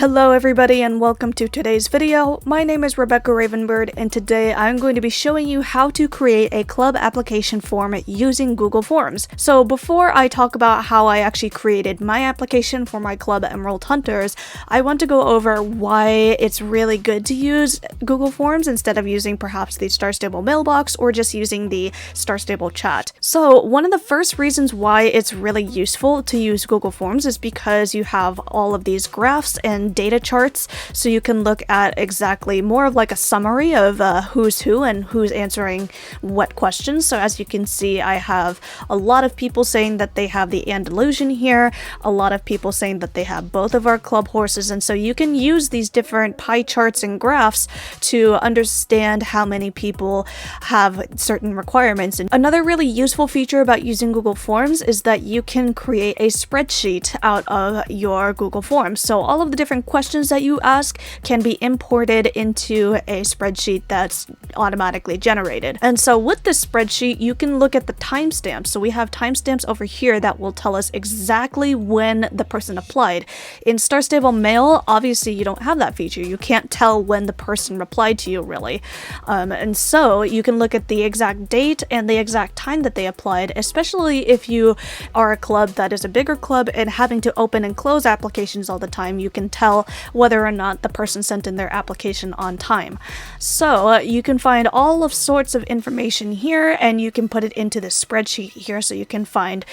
Hello everybody and welcome to today's video. My name is Rebecca Ravenbird and today I'm going to be showing you how to create a club application form using Google Forms. So before I talk about how I actually created my application for my club Emerald Hunters, I want to go over why it's really good to use Google Forms instead of using perhaps the Star Stable mailbox or just using the Star Stable chat. So one of the first reasons why it's really useful to use Google Forms is because you have all of these graphs and data charts, so you can look at exactly more of like a summary of who's who and who's answering what questions. So as you can see, I have a lot of people saying that they have the Andalusian here, a lot of people saying that they have both of our club horses, and so you can use these different pie charts and graphs to understand how many people have certain requirements. And another really useful feature about using Google Forms is that you can create a spreadsheet out of your Google Forms. So all of the different questions that you ask can be imported into a spreadsheet that's automatically generated. And so with this spreadsheet, you can look at the timestamps. So we have timestamps over here that will tell us exactly when the person applied. In Star Stable Mail, obviously you don't have that feature. You can't tell when the person replied to you, really. And so you can look at the exact date and the exact time that they applied, especially if you are a club that is a bigger club and having to open and close applications all the time. You can tell whether or not the person sent in their application on time. So you can find all of sorts of information here and you can put it into this spreadsheet here, so you can find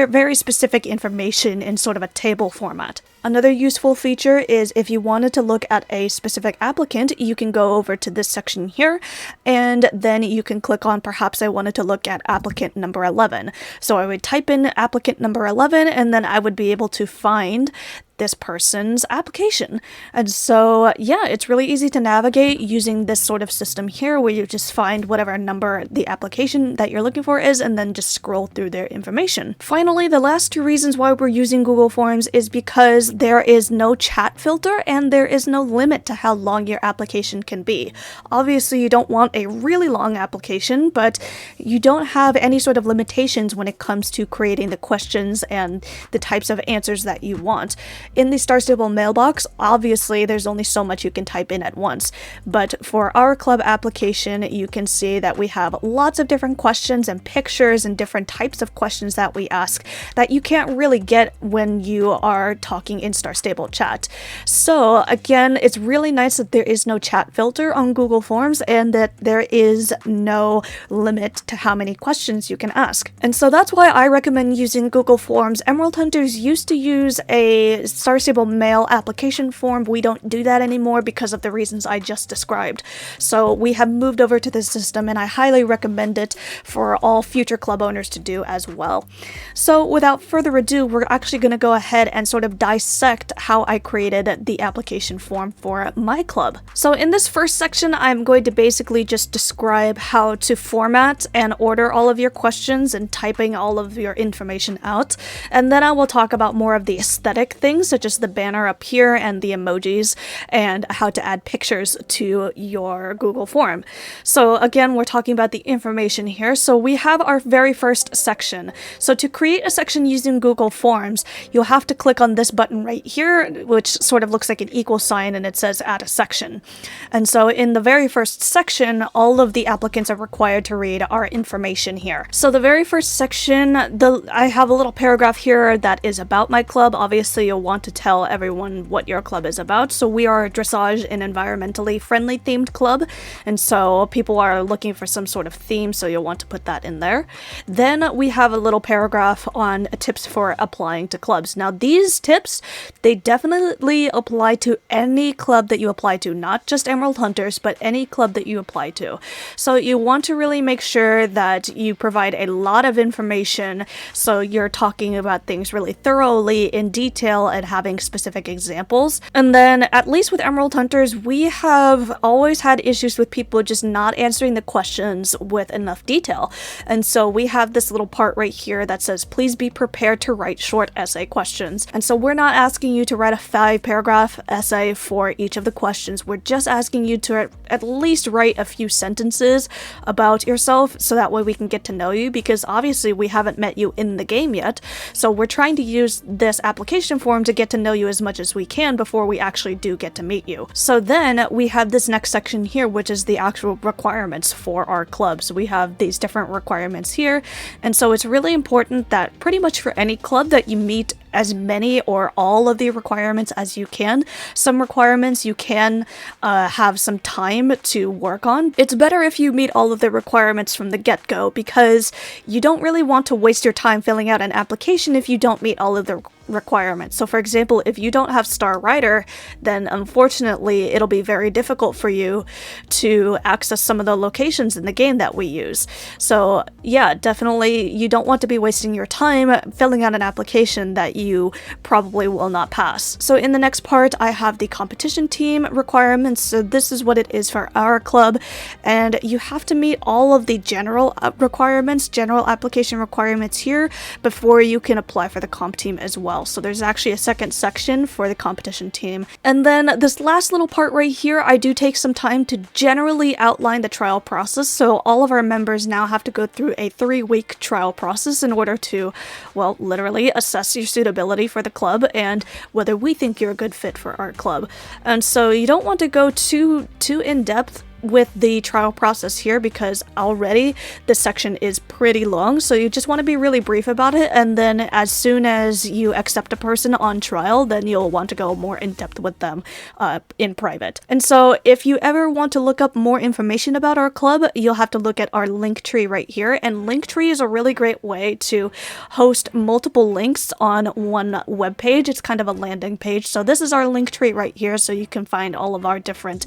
very specific information in sort of a table format. Another useful feature is if you wanted to look at a specific applicant, you can go over to this section here and then you can click on, perhaps I wanted to look at applicant number 11. So I would type in applicant number 11 and then I would be able to find this person's application. And so yeah, it's really easy to navigate using this sort of system here where you just find whatever number the application that you're looking for is and then just scroll through their information. Finally, the last two reasons why we're using Google Forms is because there is no chat filter and there is no limit to how long your application can be. Obviously, you don't want a really long application, but you don't have any sort of limitations when it comes to creating the questions and the types of answers that you want. In the Star Stable mailbox, obviously there's only so much you can type in at once, but for our club application, you can see that we have lots of different questions and pictures and different types of questions that we ask that you can't really get when you are talking in Star Stable chat. So again, it's really nice that there is no chat filter on Google Forms and that there is no limit to how many questions you can ask. And so that's why I recommend using Google Forms. Emerald Hunters used to use a Star Stable mail application form. We don't do that anymore because of the reasons I just described. So we have moved over to this system and I highly recommend it for all future club owners to do as well. So without further ado, we're actually going to go ahead and sort of dissect how I created the application form for my club. So in this first section, I'm going to basically just describe how to format and order all of your questions and typing all of your information out. And then I will talk about more of the aesthetic things, such as the banner up here and the emojis, and how to add pictures to your Google form. So again, we're talking about the information here. So we have our very first section. So to create a section using Google Forms, you'll have to click on this button right here, which sort of looks like an equal sign, and it says add a section. And so in the very first section, all of the applicants are required to read our information here. So the very first section, I have a little paragraph here that is about my club. Obviously, you'll want to tell everyone what your club is about. So we are a Dressage and environmentally friendly themed club, and so people are looking for some sort of theme, so you'll want to put that in there. Then we have a little paragraph on tips for applying to clubs. Now these tips, they definitely apply to any club that you apply to, not just Emerald Hunters, but any club that you apply to. So you want to really make sure that you provide a lot of information, so you're talking about things really thoroughly in detail and having specific examples. And then at least with Emerald Hunters, we have always had issues with people just not answering the questions with enough detail. And so we have this little part right here that says, please be prepared to write short essay questions. And so we're not not asking you to write a 5-paragraph essay for each of the questions. We're just asking you to at least write a few sentences about yourself so that way we can get to know you, because obviously we haven't met you in the game yet. So we're trying to use this application form to get to know you as much as we can before we actually do get to meet you. So then we have this next section here, which is the actual requirements for our club. So we have these different requirements here, and so it's really important that pretty much for any club that you meet as many or all of the requirements as you can. Some requirements you can have some time to work on. It's better if you meet all of the requirements from the get-go, because you don't really want to waste your time filling out an application if you don't meet all of the requirements. So for example, if you don't have Star Rider, then unfortunately it'll be very difficult for you to access some of the locations in the game that we use. So yeah, definitely you don't want to be wasting your time filling out an application that you probably will not pass. So in the next part, I have the competition team requirements. So this is what it is for our club, and you have to meet all of the general requirements, general application requirements here before you can apply for the comp team as well. So there's actually a second section for the competition team. And then this last little part right here, I do take some time to generally outline the trial process. So all of our members now have to go through a 3-week trial process in order to, well, literally assess your suitability for the club and whether we think you're a good fit for our club. And so you don't want to go too in-depth with the trial process here, because already this section is pretty long, so you just want to be really brief about it, and then as soon as you accept a person on trial, then you'll want to go more in depth with them in private. And so if you ever want to look up more information about our club, you'll have to look at our link tree right here, and Linktree is a really great way to host multiple links on one web page. It's kind of a landing page. So this is our link tree right here, so you can find all of our different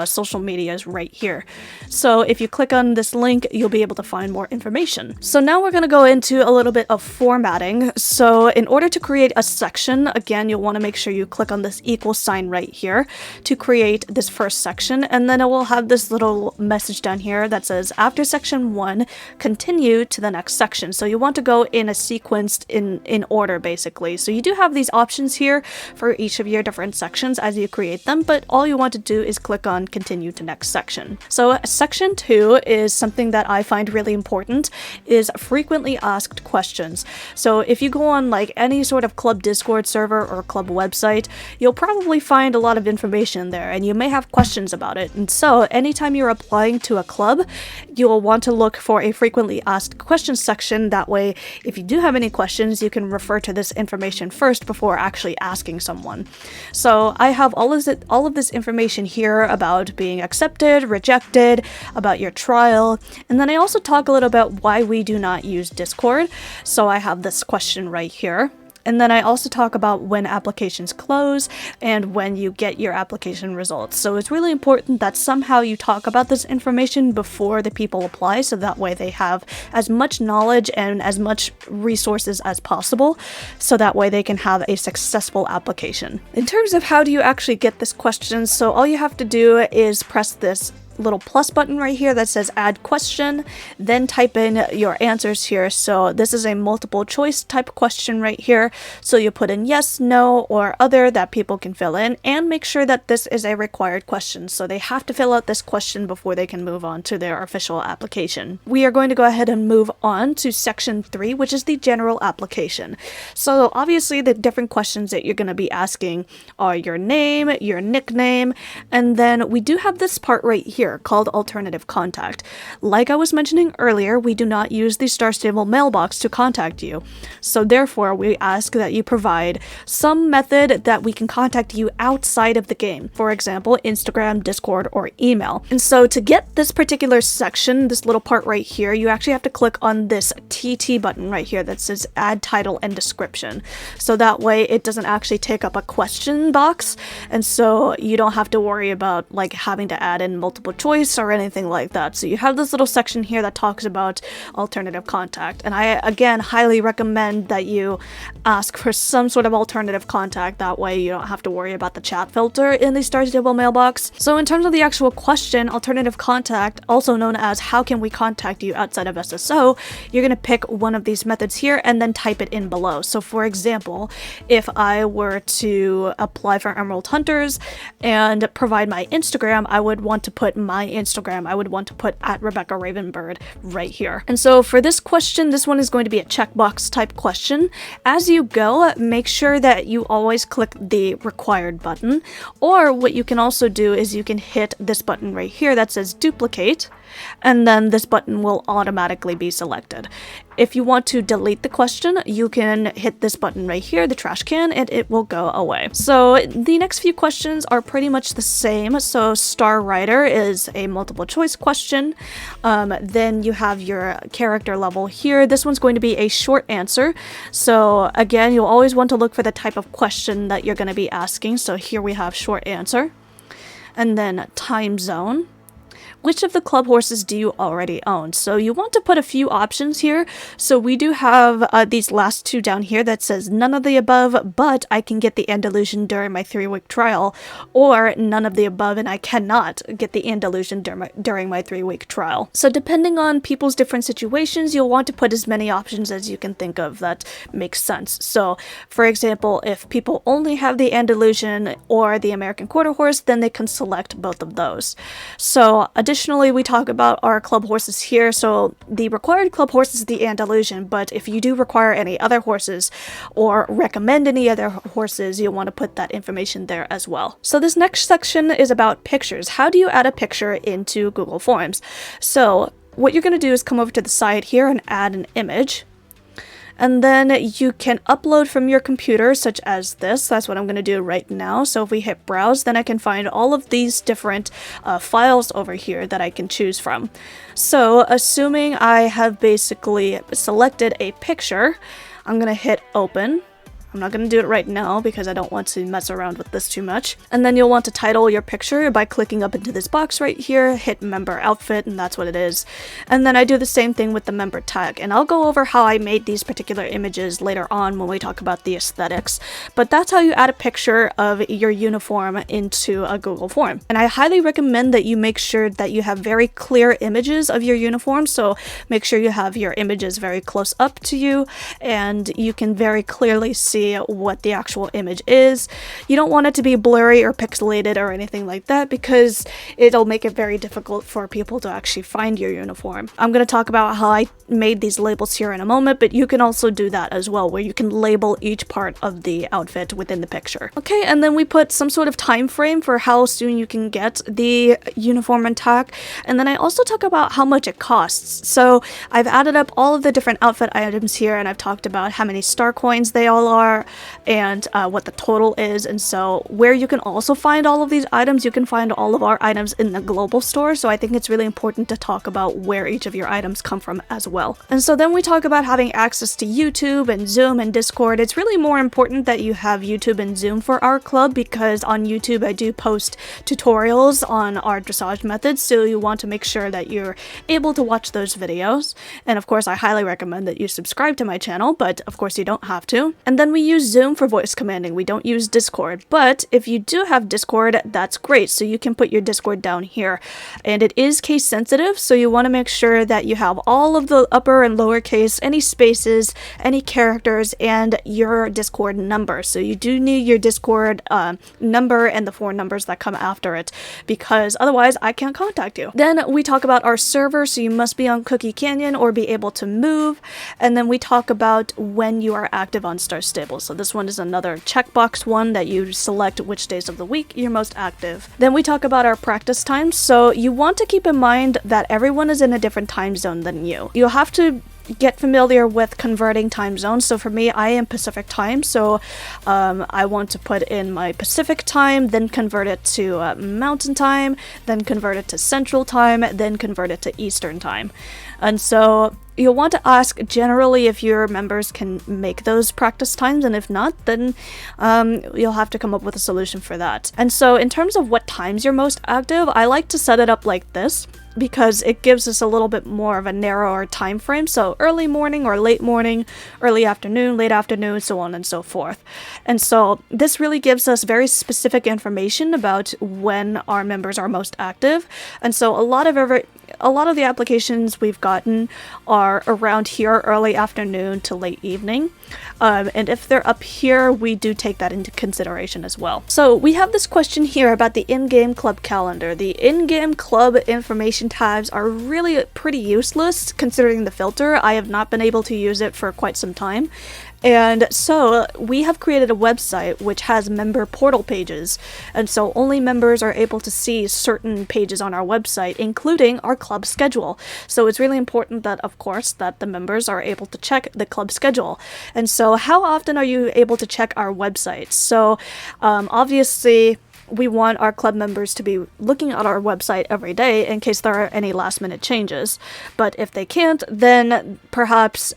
social medias right here. So if you click on this link, you'll be able to find more information. So now we're going to go into a little bit of formatting. So in order to create a section, again, you'll want to make sure you click on this equal sign right here to create this first section, and then it will have this little message down here that says after section 1, continue to the next section. So you want to go in a sequenced in order, basically. So you do have these options here for each of your different sections as you create them, but all you want to do is click on continue to next section. So section 2 is something that I find really important, is frequently asked questions. So if you go on like any sort of club Discord server or club website, you'll probably find a lot of information there, and you may have questions about it. And so anytime you're applying to a club, you'll want to look for a frequently asked questions section. That way, if you do have any questions, you can refer to this information first before actually asking someone. So I have all of this information here about being accepted, rejected, about your trial, and then I also talk a little about why we do not use Discord. So I have this question right here. And then I also talk about when applications close and when you get your application results. So it's really important that somehow you talk about this information before the people apply, so that way they have as much knowledge and as much resources as possible, so that way they can have a successful application. In terms of how do you actually get this question, so all you have to do is press this little plus button right here that says add question, then type in your answers here. So this is a multiple choice type question right here, so you put in yes, no, or other that people can fill in, and make sure that this is a required question, so they have to fill out this question before they can move on to their official application. We are going to go ahead and move on to section 3, which is the general application. So obviously the different questions that you're going to be asking are your name, your nickname, and then we do have this part right here called alternative contact. Like I was mentioning earlier, we do not use the Star Stable mailbox to contact you. So therefore, we ask that you provide some method that we can contact you outside of the game. For example, Instagram, Discord, or email. And so to get this particular section, this little part right here, you actually have to click on this TT button right here that says add title and description. So that way it doesn't actually take up a question box, and so you don't have to worry about like having to add in multiple multiple choice or anything like that. So you have this little section here that talks about alternative contact. And I, again, highly recommend that you ask for some sort of alternative contact. That way you don't have to worry about the chat filter in the Star Stable mailbox. So in terms of the actual question, alternative contact, also known as how can we contact you outside of SSO, you're going to pick one of these methods here and then type it in below. So for example, if I were to apply for Emerald Hunters and provide my Instagram, I would want to put my Instagram. I would want to put at Rebecca Ravenbird right here. And so for this question, this one is going to be a checkbox type question. As you go, make sure that you always click the required button, or what you can also do is you can hit this button right here that says duplicate, and then this button will automatically be selected. If you want to delete the question, you can hit this button right here, the trash can, and it will go away. So the next few questions are pretty much the same. So Star Rider is a multiple choice question. Then you have your character level here. This one's going to be a short answer. So again, you'll always want to look for the type of question that you're going to be asking. So here we have short answer. And then time zone. Which of the club horses do you already own? So you want to put a few options here. So we do have these last two down here that says none of the above, but I can get the Andalusian during my 3-week trial, or none of the above and I cannot get the Andalusian during my 3-week trial. So depending on people's different situations, you'll want to put as many options as you can think of that makes sense. So for example, if people only have the Andalusian or the American Quarter Horse, then they can select both of those. So additionally, we talk about our club horses here. So the required club horse is the Andalusian, but if you do require any other horses or recommend any other horses, you'll want to put that information there as well. So this next section is about pictures. How do you add a picture into Google Forms? So what you're going to do is come over to the side here and add an image. And then you can upload from your computer, such as this. That's what I'm going to do right now. So if we hit browse, then I can find all of these different files over here that I can choose from. So assuming I have basically selected a picture, I'm going to hit open. I'm not going to do it right now because I don't want to mess around with this too much. And then you'll want to title your picture by clicking up into this box right here, hit member outfit, and that's what it is. And then I do the same thing with the member tag. And I'll go over how I made these particular images later on when we talk about the aesthetics. But that's how you add a picture of your uniform into a Google form. And I highly recommend that you make sure that you have very clear images of your uniform. So make sure you have your images very close up to you and you can very clearly see what the actual image is. You don't want it to be blurry or pixelated or anything like that because it'll make it very difficult for people to actually find your uniform. I'm going to talk about how I made these labels here in a moment, but you can also do that as well, where you can label each part of the outfit within the picture. Okay, and then we put some sort of time frame for how soon you can get the uniform and tag, and then I also talk about how much it costs. So I've added up all of the different outfit items here, and I've talked about how many star coins they all are, and what the total is. And so where you can also find all of these items, you can find all of our items in the global store. So I think it's really important to talk about where each of your items come from as well. And so then we talk about having access to YouTube and Zoom and Discord. It's really more important that you have YouTube and Zoom for our club because on YouTube I do post tutorials on our dressage methods, so you want to make sure that you're able to watch those videos. And of course I highly recommend that you subscribe to my channel, but of course you don't have to. And then we use Zoom for voice commanding. We don't use Discord, but if you do have Discord, that's great. So you can put your Discord down here, and it is case sensitive, so you want to make sure that you have all of the upper and lower case, any spaces, any characters, and your Discord number. So you do need your Discord number and the 4 numbers that come after it, because otherwise I can't contact you. Then we talk about our server, so you must be on Cookie Canyon or be able to move, and then we talk about when you are active on Star Stable. So this one is another checkbox one that you select which days of the week you're most active. Then we talk about our practice times. So you want to keep in mind that everyone is in a different time zone than you. You'll have to get familiar with converting time zones. So for me, I am Pacific time, so I want to put in my Pacific time, then convert it to Mountain time, then convert it to Central time, then convert it to Eastern time. And so you'll want to ask generally if your members can make those practice times, and if not, then you'll have to come up with a solution for that. And so in terms of what times you're most active, I like to set it up like this, because it gives us a little bit more of a narrower time frame. So early morning or late morning, early afternoon, late afternoon, so on and so forth. And so this really gives us very specific information about when our members are most active. And so a lot of the applications we've gotten are around here, early afternoon to late evening. And if they're up here, we do take that into consideration as well. So we have this question here about the in-game club calendar. The in-game club information tabs are really pretty useless considering the filter. I have not been able to use it for quite some time. And so we have created a website which has member portal pages, and so only members are able to see certain pages on our website, including our club schedule. So it's really important that, of course, that the members are able to check the club schedule. And so how often are you able to check our website? So obviously, we want our club members to be looking at our website every day in case there are any last-minute changes. But if they can't, then perhaps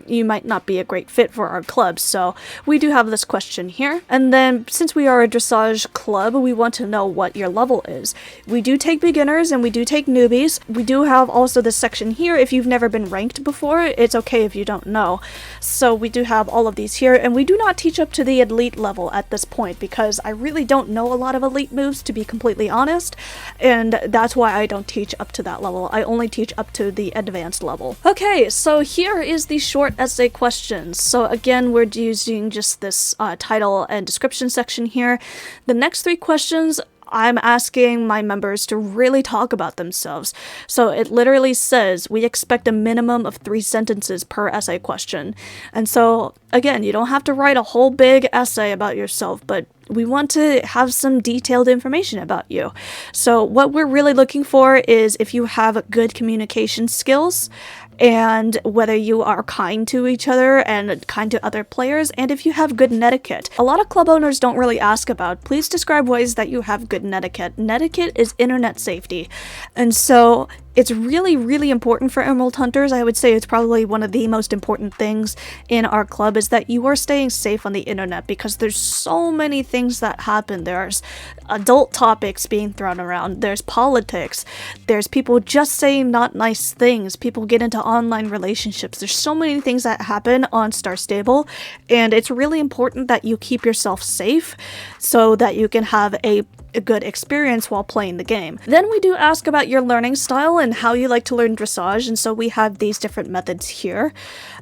you might not be a great fit for our club. So we do have this question here. And then since we are a dressage club, we want to know what your level is. We do take beginners and we do take newbies. We do have also this section here. If you've never been ranked before, it's okay if you don't know. So we do have all of these here, and we do not teach up to the elite level at this point because I really don't know a lot of elite moves, to be completely honest, and that's why I don't teach up to that level. I only teach up to the advanced level. Okay, so here is the short essay questions. So again, we're using just this title and description section here. The next 3 questions, I'm asking my members to really talk about themselves. So it literally says we expect a minimum of 3 sentences per essay question. And so again, you don't have to write a whole big essay about yourself, but we want to have some detailed information about you. So what we're really looking for is if you have good communication skills, and whether you are kind to each other and kind to other players, and if you have good netiquette. A lot of club owners don't really ask about, please describe ways that you have good netiquette. Netiquette is internet safety. And so it's really, really important for Emerald Hunters. I would say it's probably one of the most important things in our club is that you are staying safe on the internet, because there's so many things that happen. There's adult topics being thrown around. There's politics. There's people just saying not nice things. People get into online relationships. There's so many things that happen on Star Stable, and it's really important that you keep yourself safe so that you can have a good experience while playing the game. Then we do ask about your learning style and how you like to learn dressage, and so we have these different methods here.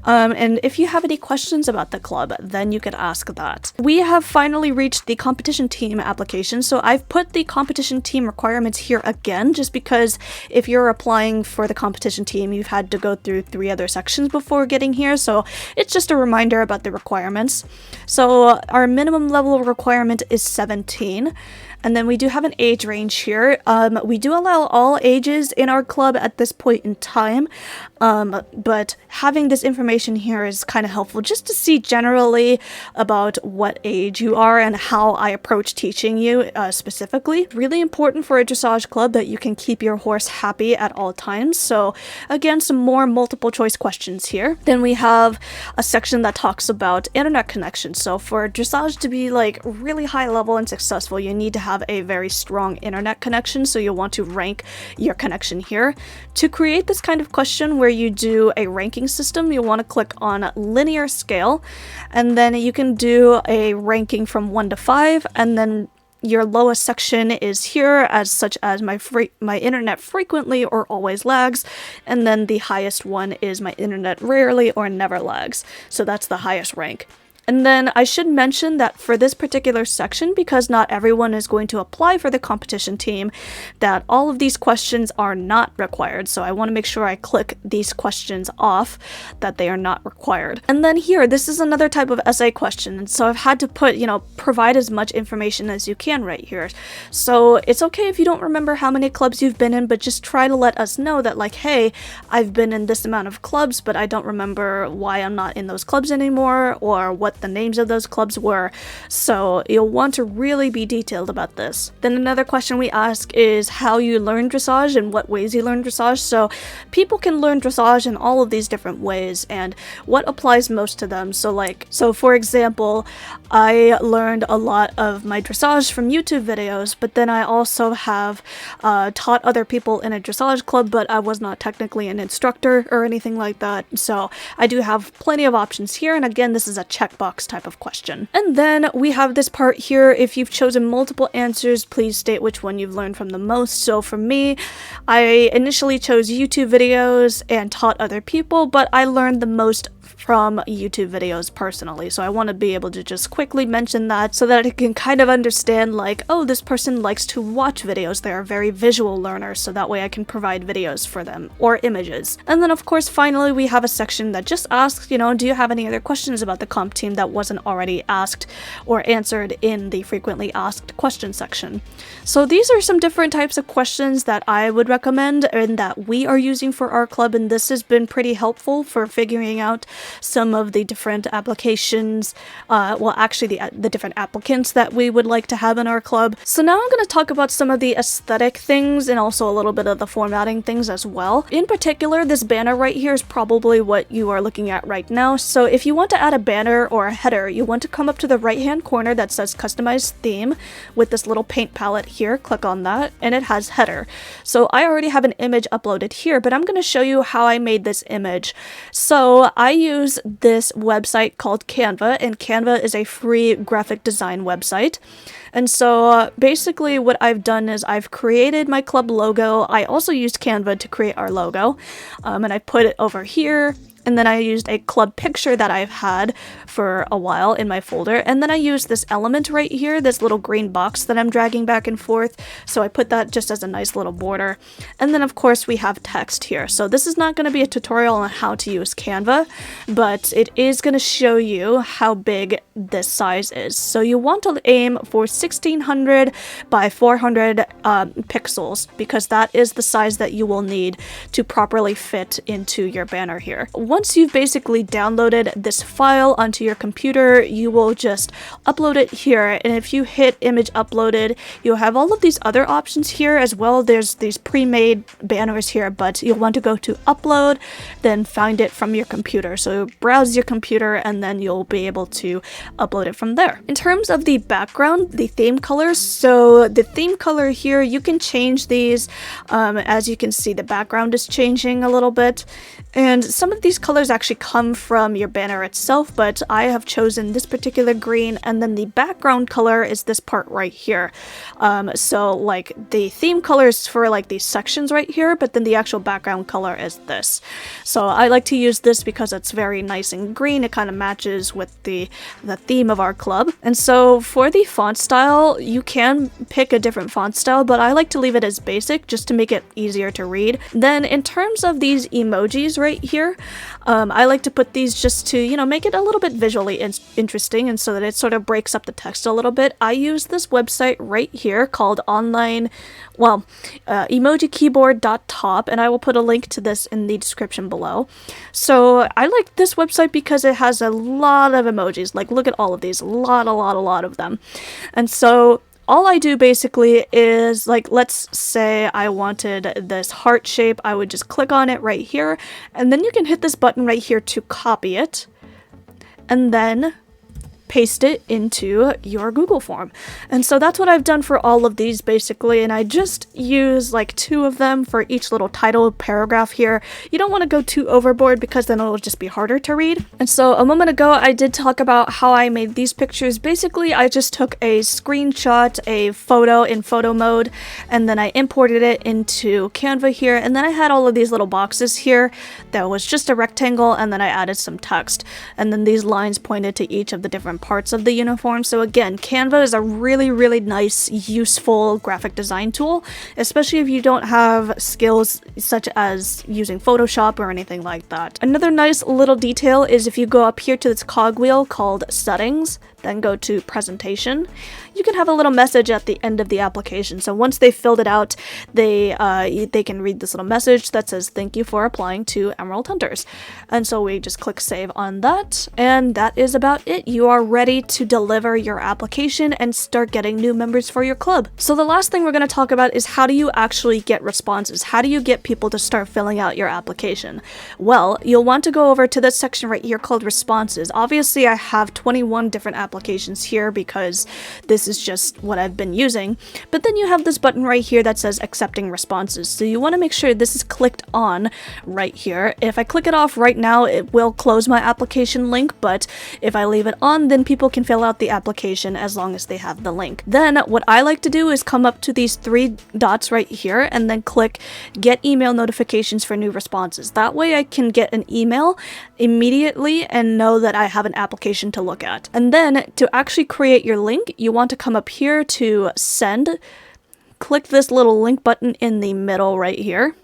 And if you have any questions about the club, then you could ask that. We have finally reached the competition team application, so I've put the competition team requirements here again, just because if you're applying for the competition team, you've had to go through 3 other sections before getting here, so it's just a reminder about the requirements. So our minimum level requirement is 17. And then we do have an age range here. We do allow all ages in our club at this point in time, but having this information here is kind of helpful just to see generally about what age you are and how I approach teaching you specifically. Really important for a dressage club that you can keep your horse happy at all times. So again, some more multiple choice questions here. Then we have a section that talks about internet connection. So for dressage to be like really high level and successful, you need to have a very strong internet connection, so you'll want to rank your connection here. To create this kind of question where you do a ranking system, you'll want to click on linear scale, and then you can do a ranking from 1 to 5, and then your lowest section is here, as such as my internet frequently or always lags, and then the highest one is my internet rarely or never lags. So that's the highest rank. And then I should mention that for this particular section, because not everyone is going to apply for the competition team, that all of these questions are not required. So I want to make sure I click these questions off, that they are not required. And then here, this is another type of essay question. And so I've had to put, provide as much information as you can right here. So it's okay if you don't remember how many clubs you've been in, but just try to let us know that, like, hey, I've been in this amount of clubs, but I don't remember why I'm not in those clubs anymore, or what the names of those clubs were. So you'll want to really be detailed about this. Then another question we ask is how you learn dressage and what ways you learn dressage. So people can learn dressage in all of these different ways and what applies most to them. So for example, I learned a lot of my dressage from YouTube videos, but then I also have taught other people in a dressage club, but I was not technically an instructor or anything like that. So I do have plenty of options here, and again, this is a checkbox type of question. And then we have this part here. If you've chosen multiple answers, please state which one you've learned from the most. So for me, I initially chose YouTube videos and taught other people, but I learned the most from YouTube videos personally. So I want to be able to just quickly mention that so that I can kind of understand, like, oh, this person likes to watch videos. They're a very visual learner, so that way I can provide videos for them or images. And then of course, finally, we have a section that just asks, do you have any other questions about the comp team that wasn't already asked or answered in the frequently asked questions section? So these are some different types of questions that I would recommend and that we are using for our club, and this has been pretty helpful for figuring out some of the different applications, the different applicants that we would like to have in our club. So now I'm going to talk about some of the aesthetic things and also a little bit of the formatting things as well. In particular, this banner right here is probably what you are looking at right now. So if you want to add a banner or a header, you want to come up to the right hand corner that says customize theme with this little paint palette here. Click on that and it has header. So I already have an image uploaded here, but I'm going to show you how I made this image. So I use this website called Canva, and Canva is a free graphic design website. And so basically what I've done is I've created my club logo. I also used Canva to create our logo, and I put it over here. And then I used a club picture that I've had for a while in my folder. And then I used this element right here, this little green box that I'm dragging back and forth. So I put that just as a nice little border. And then of course we have text here. So this is not going to be a tutorial on how to use Canva, but it is going to show you how big this size is. So you want to aim for 1600 by 400 pixels, because that is the size that you will need to properly fit into your banner here. Once you've basically downloaded this file onto your computer, you will just upload it here, and if you hit image uploaded, you'll have all of these other options here as well. There's these pre-made banners here, but you'll want to go to upload, then find it from your computer. So browse your computer and then you'll be able to upload it from there. In terms of the background, the theme colors, so the theme color here, you can change these. As you can see, the background is changing a little bit, and some of these colors actually come from your banner itself, but I have chosen this particular green, and then the background color is this part right here. So like the theme colors for like these sections right here, but then the actual background color is this. So I like to use this because it's very nice and green. It kind of matches with the theme of our club. And so for the font style, you can pick a different font style, but I like to leave it as basic just to make it easier to read. Then in terms of these emojis right here, I like to put these just to, make it a little bit visually interesting, and so that it sort of breaks up the text a little bit. I use this website right here called emojikeyboard.top, and I will put a link to this in the description below. So I like this website because it has a lot of emojis. Like, look at all of these, a lot of them. And so all I do basically is, like, let's say I wanted this heart shape, I would just click on it right here, and then you can hit this button right here to copy it, and then paste it into your Google form. And so that's what I've done for all of these basically, and I just use like 2 of them for each little title paragraph here. You don't want to go too overboard because then it'll just be harder to read. And so a moment ago I did talk about how I made these pictures. Basically I just took a screenshot, a photo in photo mode, and then I imported it into Canva here, and then I had all of these little boxes here that was just a rectangle, and then I added some text, and then these lines pointed to each of the different parts of the uniform. So again, Canva is a really nice, useful graphic design tool, especially if you don't have skills such as using Photoshop or anything like that. Another nice little detail is if you go up here to this cogwheel called Settings, then go to Presentation, you can have a little message at the end of the application. So once they filled it out, they can read this little message that says, "Thank you for applying to Emerald Hunters." And so we just click save on that, and that is about it. You are ready to deliver your application and start getting new members for your club. So the last thing we're going to talk about is how do you actually get responses? How do you get people to start filling out your application? Well, you'll want to go over to this section right here called Responses. Obviously, I have 21 different applications here because this is just what I've been using, but then you have this button right here that says Accepting Responses. So you want to make sure this is clicked on right here. If I click it off right now, it will close my application link, but if I leave it on, then people can fill out the application as long as they have the link. Then what I like to do is come up to these 3 dots right here and then click Get Email Notifications for New Responses. That way I can get an email immediately and know that I have an application to look at. And then to actually create your link, you want to come up here to Send, click this little link button in the middle right here,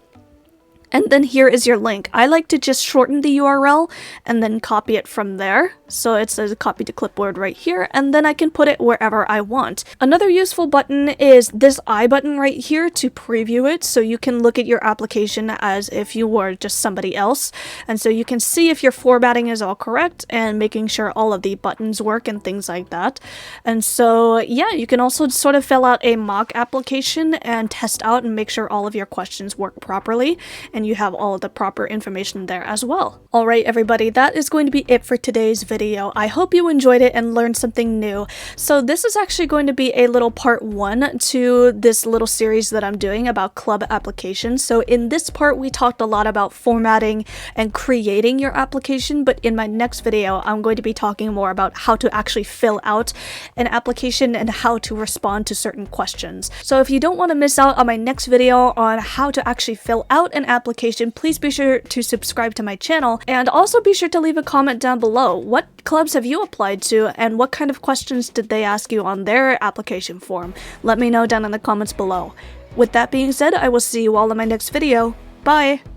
and then here is your link. I like to just shorten the URL and then copy it from there. So it says copy to clipboard right here, and then I can put it wherever I want. Another useful button is this I button right here to preview it, so you can look at your application as if you were just somebody else. And so you can see if your formatting is all correct and making sure all of the buttons work and things like that. And so yeah, you can also sort of fill out a mock application and test out and make sure all of your questions work properly, and you have all of the proper information there as well. Alright everybody, that is going to be it for today's video. I hope you enjoyed it and learned something new. So this is actually going to be a little part 1 to this little series that I'm doing about club applications. So in this part we talked a lot about formatting and creating your application, but in my next video I'm going to be talking more about how to actually fill out an application and how to respond to certain questions. So if you don't want to miss out on my next video on how to actually fill out an application, please be sure to subscribe to my channel, and also be sure to leave a comment down below. What clubs have you applied to, and what kind of questions did they ask you on their application form? Let me know down in the comments below. With that being said, I will see you all in my next video. Bye!